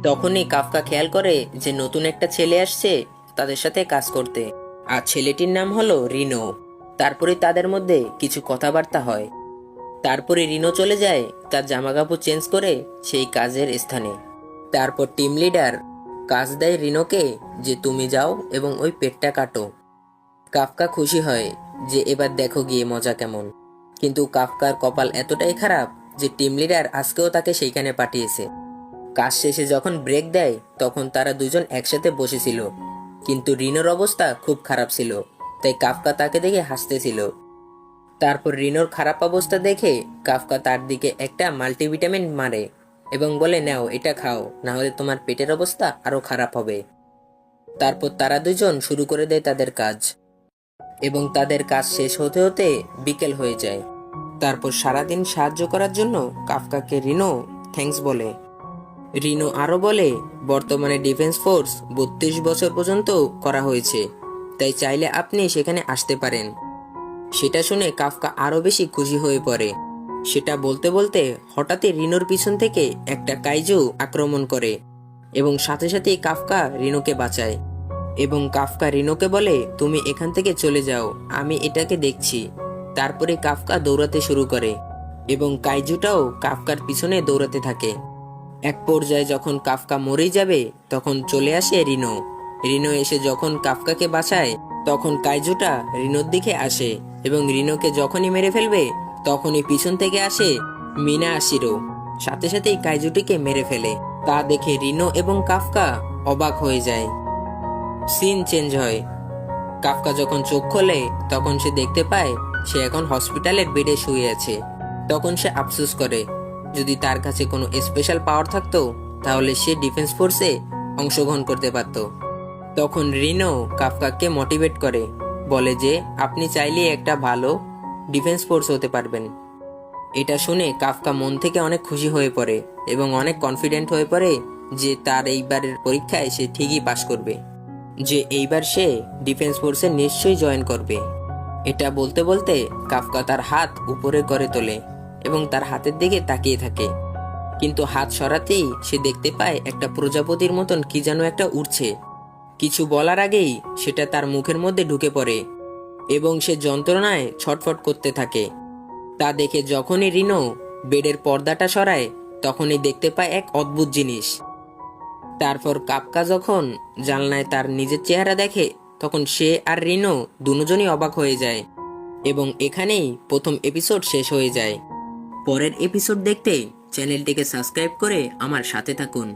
তখনই কাফকা খেয়াল করে যে নতুন একটা ছেলে আসছে তাদের সাথে কাজ করতে, আর ছেলেটির নাম হলো রিনো। তারপরে তাদের মধ্যে কিছু কথাবার্তা হয়। তারপরে রিনো চলে যায় তার জামাকাপড় চেঞ্জ করে সেই কাজের স্থানে। তারপর টিম লিডার কাজ দেয় রিনোকে যে তুমি যাও এবং ওই পেটটা কাটো। কাফকা খুশি হয় যে এবার দেখো গিয়ে মজা কেমন। কিন্তু কাফকার কপাল এতটাই খারাপ যে টিম লিডার আজকেও তাকে সেইখানে পাঠিয়েছে। কাজ শেষে যখন ব্রেক দেয় তখন তারা দুজন একসাথে বসেছিল, কিন্তু রিনোর অবস্থা খুব খারাপ ছিল, তাই কাফকা তাকে দেখে হাসতেছিল। তারপর রিনোর খারাপ অবস্থা দেখে কাফকা তার দিকে একটা মাল্টিভিটামিন মারে এবং বলে, নাও এটা খাও, না হলে তোমার পেটের অবস্থা আরো খারাপ হবে। তারপর তারা দুজন শুরু করে দেয় তাদের কাজ, এবং তাদের কাজ শেষ হতে হতে বিকেল হয়ে যায়। তারপর সারাদিন সাহায্য করার জন্য কাফকাকে রিনো থ্যাঙ্কস বলে। রিনো আরো বলে, বর্তমানে ডিফেন্স ফোর্স 32 বছর পর্যন্ত করা হয়েছে, তাই চাইলে আপনি সেখানে আসতে পারেন। সেটা শুনে কাফকা আরো বেশি খুশি হয়ে পড়ে। সেটা বলতে বলতে হঠাৎই রিনোর পিছন থেকে একটা কাইজু আক্রমণ করে এবং সাথে সাথেই কাফকা রিনোকে বাঁচায়। এবং কাফকা রিনোকে বলে, তুমি এখান থেকে চলে যাও, আমি এটাকে দেখছি। তারপরে কাফকা দৌড়াতে শুরু করে এবং কাইজুটাও কাফকার পিছনে দৌড়াতে থাকে। এক পর্যায়ে যখন কাফকা মরেই যাবে তখন চলে আসে রিনো। রিনো এসে যখন কাফকাকে বাঁচায় তখন কাইজুটা রিনোর দিকে আসে এবং রিনোকে যখনই মেরে ফেলবে তখনই পিছন থেকে আসে মিনা আশিরো, সাথে সাথেই কাইজুটিকে মেরে ফেলে। তা দেখে রিনো এবং কাফকা অবাক হয়ে যায়। সিন চেঞ্জ হয়। কাফকা যখন চোখ খোলে তখন সে দেখতে পায় সে এখন হসপিটালের বেডে শুয়ে আছে। তখন সে আফসোস করে, যদি তার কাছে কোনো স্পেশাল পাওয়ার থাকতো তাহলে সে ডিফেন্স ফোর্সে অংশগ্রহণ করতে পারত। তখন রিনো কাফকাকে মোটিভেট করে, বলে যে আপনি চাইলেই একটা ভালো ডিফেন্স ফোর্স হতে পারবেন। এটা শুনে কাফকা মন থেকে অনেক খুশি হয়ে পড়ে এবং অনেক কনফিডেন্ট হয়ে পড়ে যে তার এইবারের পরীক্ষায় সে ঠিকই পাশ করবে, যে এইবার সে ডিফেন্স ফোর্সে নিশ্চয়ই জয়েন করবে। এটা বলতে বলতে কাফকা তার হাত উপরে করে তোলে এবং তার হাতের দিকে তাকিয়ে থাকে। কিন্তু হাত সরাতেই সে দেখতে পায় একটা প্রজাপতির মতন কি যেন একটা উড়ছে। কিছু বলার আগেই সেটা তার মুখের মধ্যে ঢুকে পড়ে এবং সে যন্ত্রণায় ছটফট করতে থাকে। তা দেখে যখনই রিনো বেডের পর্দাটা সরায় তখনই দেখতে পায় এক অদ্ভুত জিনিস। তারপর কাফকা যখন জানলায় তার নিজের চেহারা দেখে তখন সে আর রিনো দুজনই অবাক হয়ে যায় এবং এখানেই প্রথম এপিসোড শেষ হয়ে যায়। পরের এপিসোড দেখতে চ্যানেলটিকে সাবস্ক্রাইব করে আমার সাথে থাকুন।